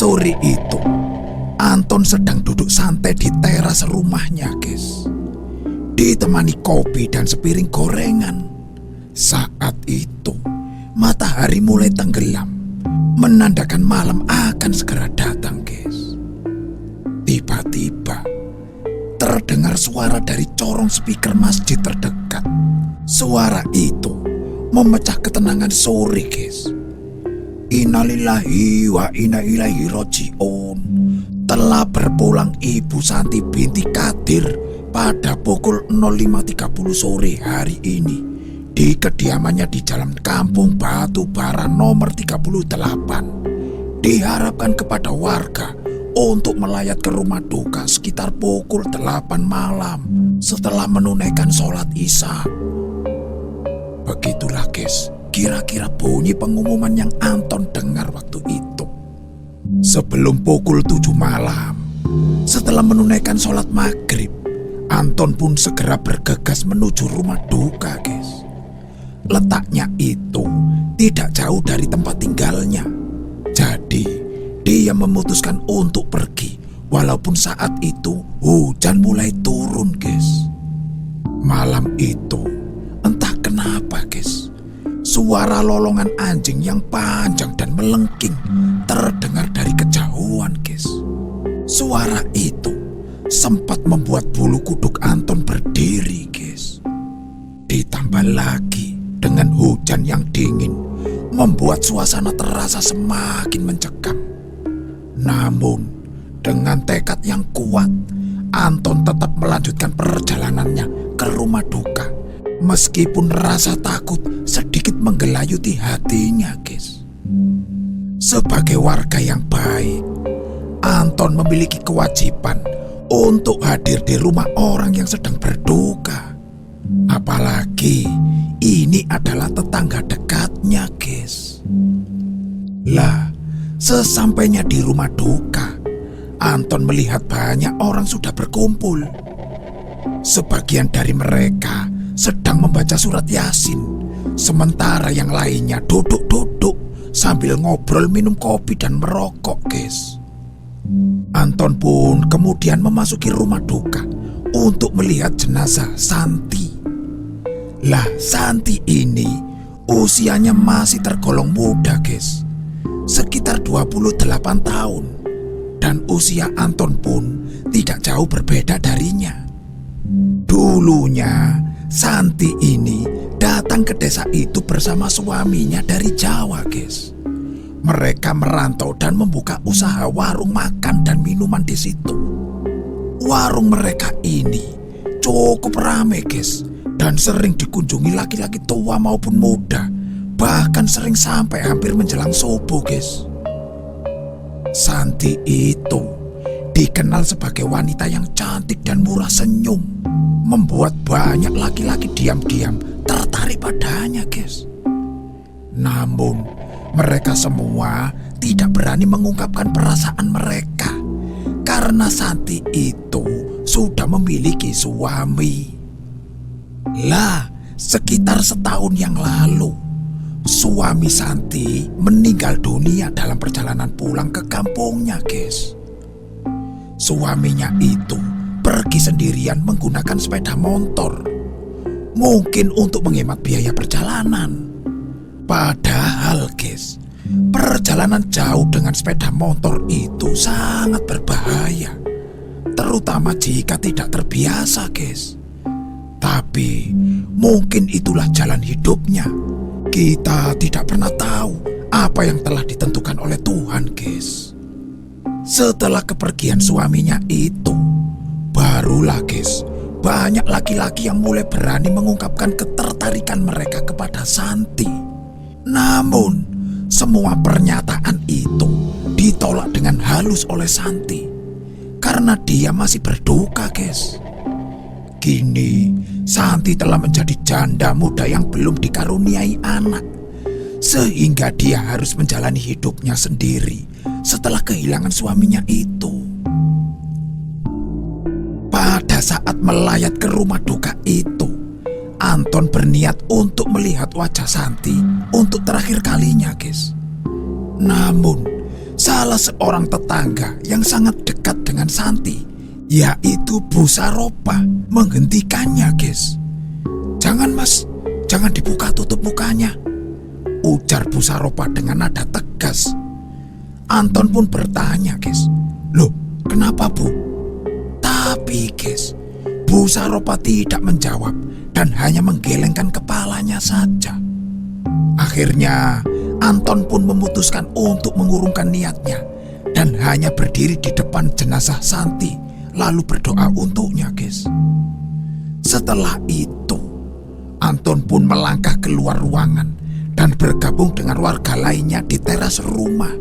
Sore itu, Anton sedang duduk santai di teras rumahnya, guys. Ditemani kopi dan sepiring gorengan. Saat itu, matahari mulai tenggelam, menandakan malam akan segera datang, guys. Tiba-tiba, terdengar suara dari corong speaker masjid terdekat. Suara itu memecah ketenangan sore, guys. Innalillahi wa inna ilaihi raji'un. Telah berpulang Ibu Santi binti Kadir pada pukul 05.30 sore hari ini di kediamannya di Jalan Kampung Batu Bara nomor 38. Diharapkan kepada warga untuk melayat ke rumah duka sekitar pukul 8 malam setelah menunaikan sholat Isya. Begitulah, guys, kira-kira bunyi pengumuman yang Anton dengar waktu itu. Sebelum pukul 7 malam, setelah menunaikan sholat maghrib, Anton pun segera bergegas menuju rumah duka, guys. Letaknya itu tidak jauh dari tempat tinggalnya. Jadi, dia memutuskan untuk pergi, walaupun saat itu hujan mulai turun, guys. Malam itu, entah kenapa, guys, suara lolongan anjing yang panjang dan melengking terdengar dari kejauhan, guys. Suara itu sempat membuat bulu kuduk Anton berdiri, guys. Ditambah lagi dengan hujan yang dingin, membuat suasana terasa semakin mencekam. Namun, dengan tekad yang kuat, Anton tetap melanjutkan perjalanannya ke rumah duka. Meskipun rasa takut sedikit menggelayuti hatinya, guys. Sebagai warga yang baik, Anton memiliki kewajiban untuk hadir di rumah orang yang sedang berduka. Apalagi ini adalah tetangga dekatnya, guys. Lah, sesampainya di rumah duka, Anton melihat banyak orang sudah berkumpul. Sebagian dari mereka sedang membaca surat Yasin, sementara yang lainnya duduk-duduk sambil ngobrol, minum kopi dan merokok, guys. Anton pun kemudian memasuki rumah duka untuk melihat jenazah Santi. Lah, Santi ini usianya masih tergolong muda, guys. Sekitar 28 tahun. Dan usia Anton pun tidak jauh berbeda darinya. Dulunya, Santi ini datang ke desa itu bersama suaminya dari Jawa, guys. Mereka merantau dan membuka usaha warung makan dan minuman di situ. Warung mereka ini cukup ramai, guys, dan sering dikunjungi laki-laki tua maupun muda, bahkan sering sampai hampir menjelang subuh, guys. Santi itu dikenal sebagai wanita yang cantik dan murah senyum, membuat banyak laki-laki diam-diam tertarik padanya, guys. Namun, mereka semua tidak berani mengungkapkan perasaan mereka karena Santi itu sudah memiliki suami. Lah, sekitar setahun yang lalu, suami Santi meninggal dunia dalam perjalanan pulang ke kampungnya, guys. Suaminya itu pergi sendirian menggunakan sepeda motor, mungkin untuk menghemat biaya perjalanan. Padahal, guys, perjalanan jauh dengan sepeda motor itu sangat berbahaya, terutama jika tidak terbiasa, guys. Tapi mungkin itulah jalan hidupnya. Kita tidak pernah tahu apa yang telah ditentukan oleh Tuhan, guys. Setelah kepergian suaminya itu, barulah, guys, banyak laki-laki yang mulai berani mengungkapkan ketertarikan mereka kepada Santi. Namun, semua pernyataan itu ditolak dengan halus oleh Santi karena dia masih berduka, guys. Kini, Santi telah menjadi janda muda yang belum dikaruniai anak, sehingga dia harus menjalani hidupnya sendiri setelah kehilangan suaminya itu. Pada saat melayat ke rumah duka itu, Anton berniat untuk melihat wajah Santi untuk terakhir kalinya, guys. Namun, salah seorang tetangga yang sangat dekat dengan Santi, yaitu Bu Saropa, menghentikannya, guys. "Jangan, Mas, jangan dibuka tutup mukanya," ujar Bu Saropa dengan nada tegas. Anton pun bertanya, guys, "Loh, kenapa, Bu?" Tapi, guys, Bu Saropa tidak menjawab dan hanya menggelengkan kepalanya saja. Akhirnya, Anton pun memutuskan untuk mengurungkan niatnya dan hanya berdiri di depan jenazah Santi lalu berdoa untuknya, guys. Setelah itu, Anton pun melangkah keluar ruangan dan bergabung dengan warga lainnya di teras rumah.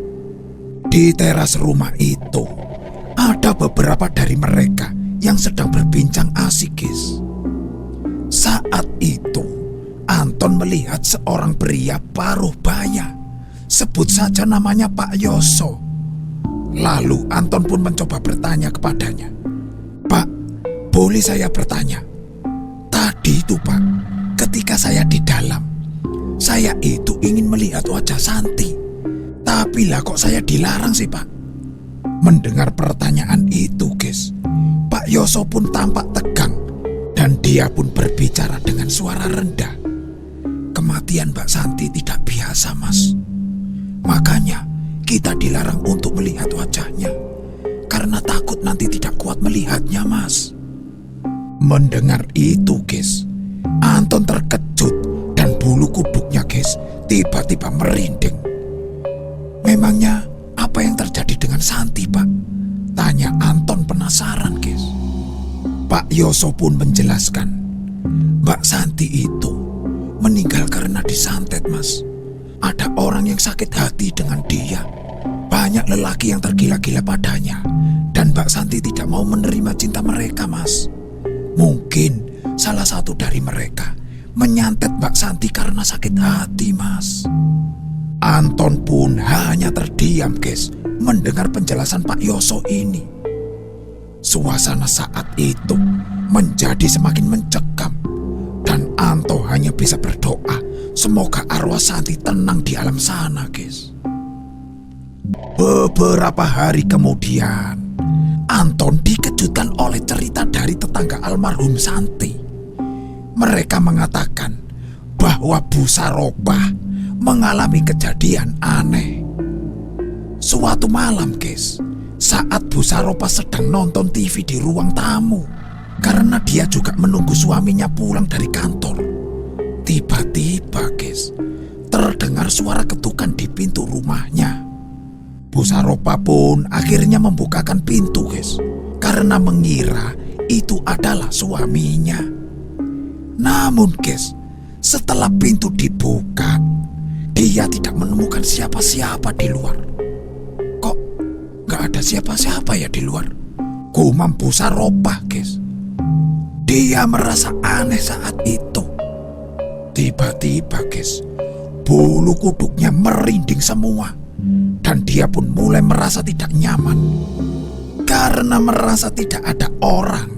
Di teras rumah itu, ada beberapa dari mereka yang sedang berbincang asik, guys. Saat itu, Anton melihat seorang pria paruh baya, sebut saja namanya Pak Yoso. Lalu Anton pun mencoba bertanya kepadanya, "Pak, boleh saya bertanya? Tadi itu, Pak, ketika saya di dalam, saya itu ingin melihat wajah Santi. Tapi lah kok saya dilarang sih, Pak?" Mendengar pertanyaan itu, guys, Pak Yoso pun tampak tegang dan dia pun berbicara dengan suara rendah. "Kematian Mbak Santi tidak biasa, Mas. Makanya kita dilarang untuk melihat wajahnya karena takut nanti tidak kuat melihatnya, Mas." Mendengar itu, guys, Anton terkejut dan bulu kuduknya, guys, tiba-tiba merinding. "Memangnya apa yang terjadi dengan Santi, Pak?" tanya Anton penasaran, guys. Pak Yoso pun menjelaskan, "Mbak Santi itu meninggal karena disantet, Mas. Ada orang yang sakit hati dengan dia. Banyak lelaki yang tergila-gila padanya. Dan Mbak Santi tidak mau menerima cinta mereka, Mas. Mungkin salah satu dari mereka menyantet Mbak Santi karena sakit hati, Mas." Anton pun hanya terdiam, guys, mendengar penjelasan Pak Yoso ini. Suasana saat itu menjadi semakin mencekam. Dan Anto hanya bisa berdoa semoga arwah Santi tenang di alam sana, guys. Beberapa hari kemudian, Anton dikejutkan oleh cerita dari tetangga almarhum Santi. Mereka mengatakan bahwa Bu Saropa mengalami kejadian aneh. Suatu malam, guys, saat Bu Saropa sedang nonton TV di ruang tamu, karena dia juga menunggu suaminya pulang dari kantor, tiba-tiba, guys, terdengar suara ketukan di pintu rumahnya. Bu Saropa pun akhirnya membukakan pintu, guys, karena mengira itu adalah suaminya. Namun, guys, setelah pintu dibuka, dia tidak menemukan siapa-siapa di luar. "Kok gak ada siapa-siapa ya di luar?" gumam Bu Saropa, guys. Dia merasa aneh saat itu. Tiba-tiba, guys, bulu kuduknya merinding semua. Dan dia pun mulai merasa tidak nyaman. Karena merasa tidak ada orang,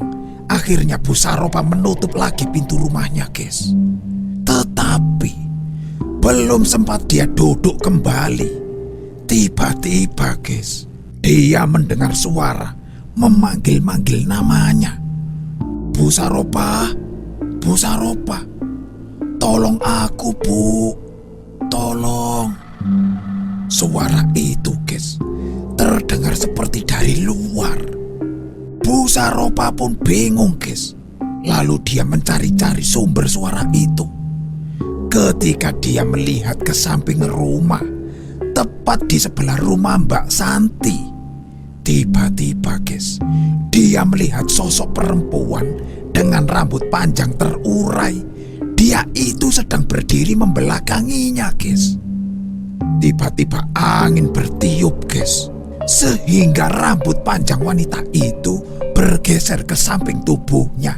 akhirnya Bu Saropa menutup lagi pintu rumahnya, guys. Tetapi belum sempat dia duduk kembali, tiba-tiba, guys, dia mendengar suara memanggil-manggil namanya. "Bu Saropa, Bu Saropa, tolong aku, Bu, tolong." Suara itu, guys, terdengar seperti dari luar. Bu Saropa pun bingung, guys. Lalu dia mencari-cari sumber suara itu. Ketika dia melihat ke samping rumah, tepat di sebelah rumah Mbak Santi, tiba-tiba, guys, dia melihat sosok perempuan dengan rambut panjang terurai. Dia itu sedang berdiri membelakanginya, guys. Tiba-tiba angin bertiup, guys, sehingga rambut panjang wanita itu bergeser ke samping tubuhnya.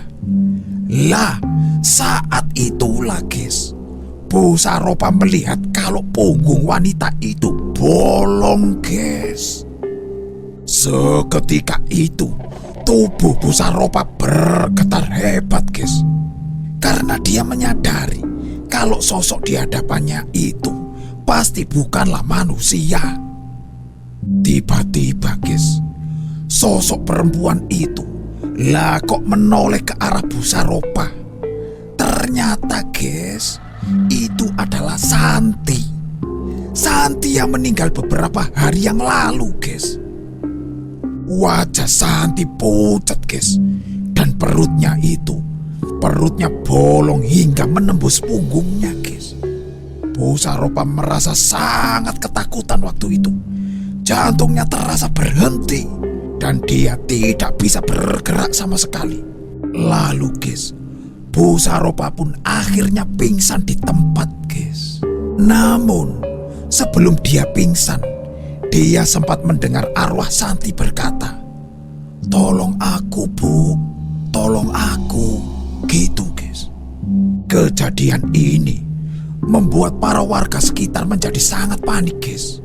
Lah, saat itulah, guys, Bu Saropa melihat kalau punggung wanita itu bolong, guys. Seketika itu, tubuh Bu Saropa bergetar hebat, guys. Karena dia menyadari kalau sosok di hadapannya itu pasti bukanlah manusia. Tiba-tiba, guys, sosok perempuan itu lah kok menoleh ke arah Bu Saropa. Ternyata, guys, itu adalah Santi. Santi yang meninggal beberapa hari yang lalu, guys. Wajah Santi pucat, guys, dan perutnya bolong hingga menembus punggungnya, guys. Bu Saropa merasa sangat ketakutan waktu itu. Jantungnya terasa berhenti dan dia tidak bisa bergerak sama sekali. Lalu, guys, Bu Saropa pun akhirnya pingsan di tempat, guys. Namun sebelum dia pingsan, dia sempat mendengar arwah Santi berkata, "Tolong aku, Bu, tolong aku." Gitu, guys. Kejadian ini membuat para warga sekitar menjadi sangat panik, guys.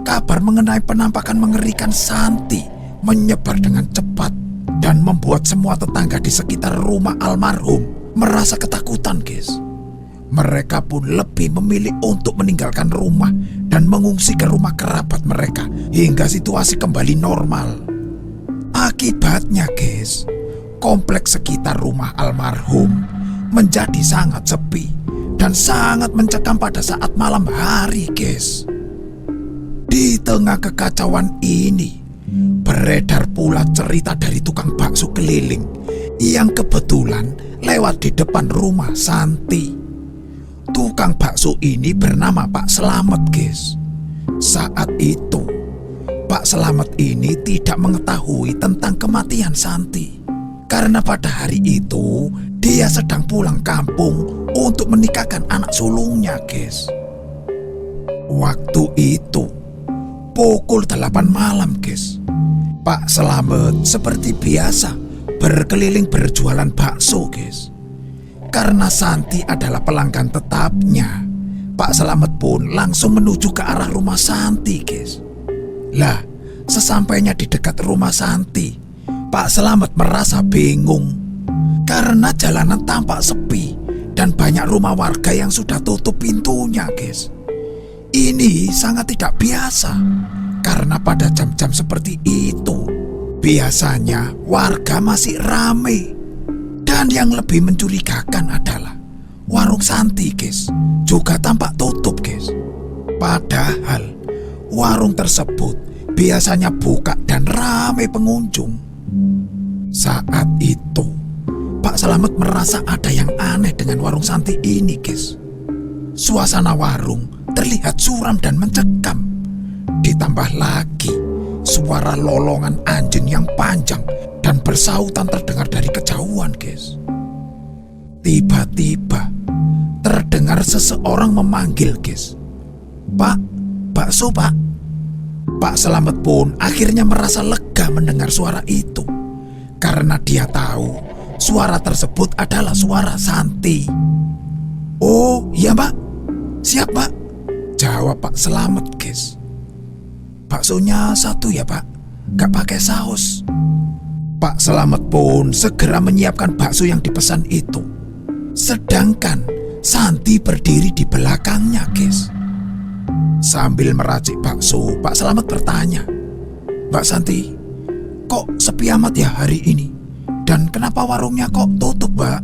Kabar mengenai penampakan mengerikan Santi menyebar dengan cepat dan membuat semua tetangga di sekitar rumah almarhum merasa ketakutan, guys. Mereka pun lebih memilih untuk meninggalkan rumah dan mengungsi ke rumah kerabat mereka hingga situasi kembali normal. Akibatnya, guys, kompleks sekitar rumah almarhum menjadi sangat sepi dan sangat mencekam pada saat malam hari, guys. Di tengah kekacauan ini, beredar pula cerita dari tukang bakso keliling yang kebetulan lewat di depan rumah Santi. Tukang bakso ini bernama Pak Selamet, guys. Saat itu, Pak Selamet ini tidak mengetahui tentang kematian Santi. Karena pada hari itu, dia sedang pulang kampung untuk menikahkan anak sulungnya, guys. Waktu itu, pukul 8 malam, guys. Pak Selamet seperti biasa berkeliling berjualan bakso, guys. Karena Santi adalah pelanggan tetapnya, Pak Selamet pun langsung menuju ke arah rumah Santi, guys. Lah, sesampainya di dekat rumah Santi, Pak Selamet merasa bingung karena jalanan tampak sepi dan banyak rumah warga yang sudah tutup pintunya, guys. Ini sangat tidak biasa karena pada jam-jam seperti itu biasanya warga masih ramai. Dan yang lebih mencurigakan adalah warung Santi, guys, juga tampak tutup, guys. Padahal warung tersebut biasanya buka dan ramai pengunjung. Saat itu Pak Selamet merasa ada yang aneh dengan warung Santi ini, guys. Suasana warung terlihat suram dan mencekam. Ditambah lagi suara lolongan anjing yang panjang dan bersautan terdengar dari kejauhan, guys. Tiba-tiba terdengar seseorang memanggil, guys. "Pak, bakso, Pak." Pak Selamet pun akhirnya merasa lega mendengar suara itu karena dia tahu suara tersebut adalah suara Santi. "Oh iya, Pak, siap, Pak," jawab Pak Selamet, guys. "Baksonya satu ya, Pak, gak pakai saus." Pak Selamet pun segera menyiapkan bakso yang dipesan itu. Sedangkan Santi berdiri di belakangnya, guys. Sambil meracik bakso, Pak Selamet bertanya, "Mbak Santi, kok sepi amat ya hari ini? Dan kenapa warungnya kok tutup, Mbak?"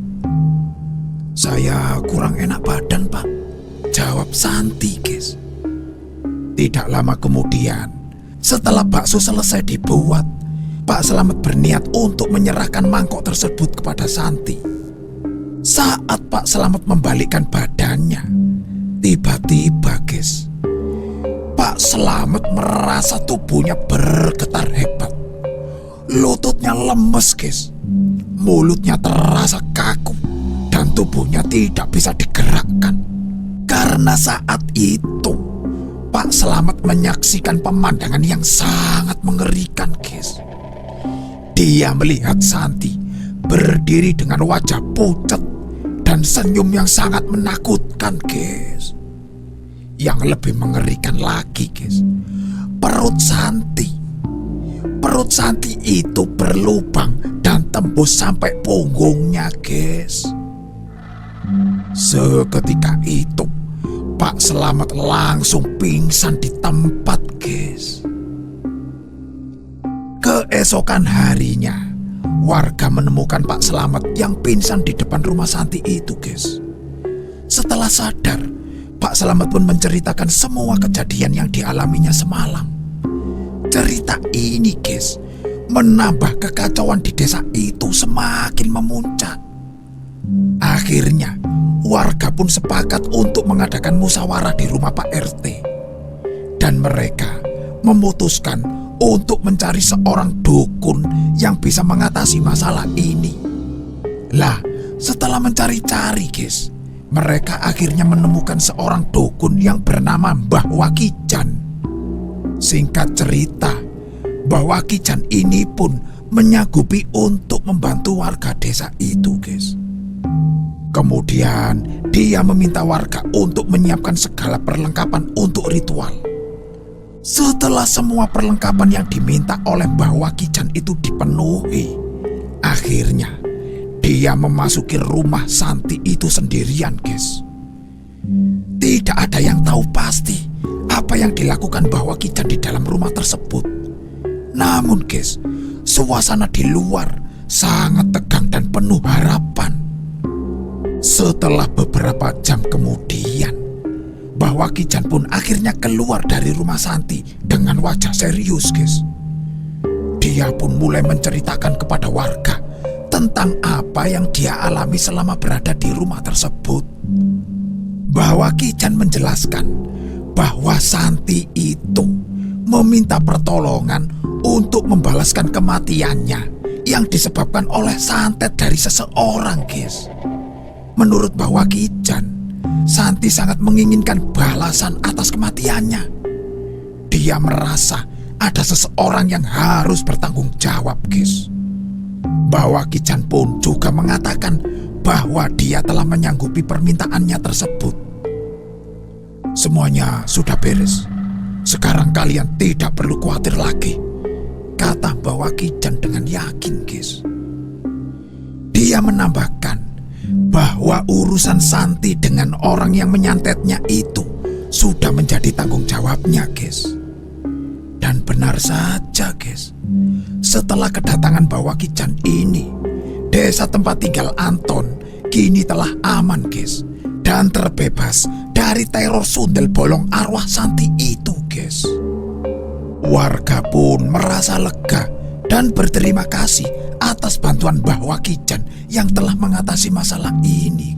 "Saya kurang enak badan, Pak," jawab Santi, guys. Tidak lama kemudian, setelah bakso selesai dibuat, Pak Selamet berniat untuk menyerahkan mangkok tersebut kepada Santi. Saat Pak Selamet membalikkan badannya, tiba-tiba, guys, Pak Selamet merasa tubuhnya bergetar hebat. Lututnya lemes, guys. Mulutnya terasa kaku dan tubuhnya tidak bisa digerakkan. Karena saat itu Pak Selamet menyaksikan pemandangan yang sangat mengerikan, guys. Dia melihat Santi berdiri dengan wajah pucat dan senyum yang sangat menakutkan, guys. Yang lebih mengerikan lagi, guys, perut Santi itu berlubang dan tembus sampai punggungnya, guys. Seketika itu Pak Selamet langsung pingsan di tempat, guys. Keesokan harinya, warga menemukan Pak Slamet yang pingsan di depan rumah Santi itu, guys. Setelah sadar, Pak Slamet pun menceritakan semua kejadian yang dialaminya semalam. Cerita ini, guys, menambah kekacauan di desa itu semakin memuncak. Akhirnya, warga pun sepakat untuk mengadakan musyawarah di rumah Pak RT. Dan mereka memutuskan untuk mencari seorang dukun yang bisa mengatasi masalah ini. Lah, setelah mencari-cari, guys, mereka akhirnya menemukan seorang dukun yang bernama Mbah Wakijan. Singkat cerita, Mbah Wakijan ini pun menyanggupi untuk membantu warga desa itu, guys. Kemudian dia meminta warga untuk menyiapkan segala perlengkapan untuk ritual. Setelah semua perlengkapan yang diminta oleh Mbah Wakijan itu dipenuhi, akhirnya dia memasuki rumah Santi itu sendirian, guys. Tidak ada yang tahu pasti apa yang dilakukan Mbah Wakijan di dalam rumah tersebut. Namun, guys, suasana di luar sangat tegang dan penuh harapan. Setelah beberapa jam kemudian, Mbah Wakijan pun akhirnya keluar dari rumah Santi dengan wajah serius, guys. Dia pun mulai menceritakan kepada warga tentang apa yang dia alami selama berada di rumah tersebut. Mbah Wakijan menjelaskan bahwa Santi itu meminta pertolongan untuk membalaskan kematiannya yang disebabkan oleh santet dari seseorang, guys. Menurut Mbah Wakijan, Santi sangat menginginkan balasan atas kematiannya. Dia merasa ada seseorang yang harus bertanggung jawab, guys. Mbah Wakijan pun juga mengatakan bahwa dia telah menyanggupi permintaannya tersebut. Semuanya sudah beres. Sekarang kalian tidak perlu khawatir lagi, kata Mbah Wakijan dengan yakin, guys. Dia menambahkan bahwa urusan Santi dengan orang yang menyantetnya itu sudah menjadi tanggung jawabnya, guys. Dan benar saja, guys. Setelah kedatangan Mbah Wakijan ini, desa tempat tinggal Anton kini telah aman, guys, dan terbebas dari teror sundel bolong arwah Santi itu, guys. Warga pun merasa lega dan berterima kasih atas bantuan Mbah Wakijan yang telah mengatasi masalah ini,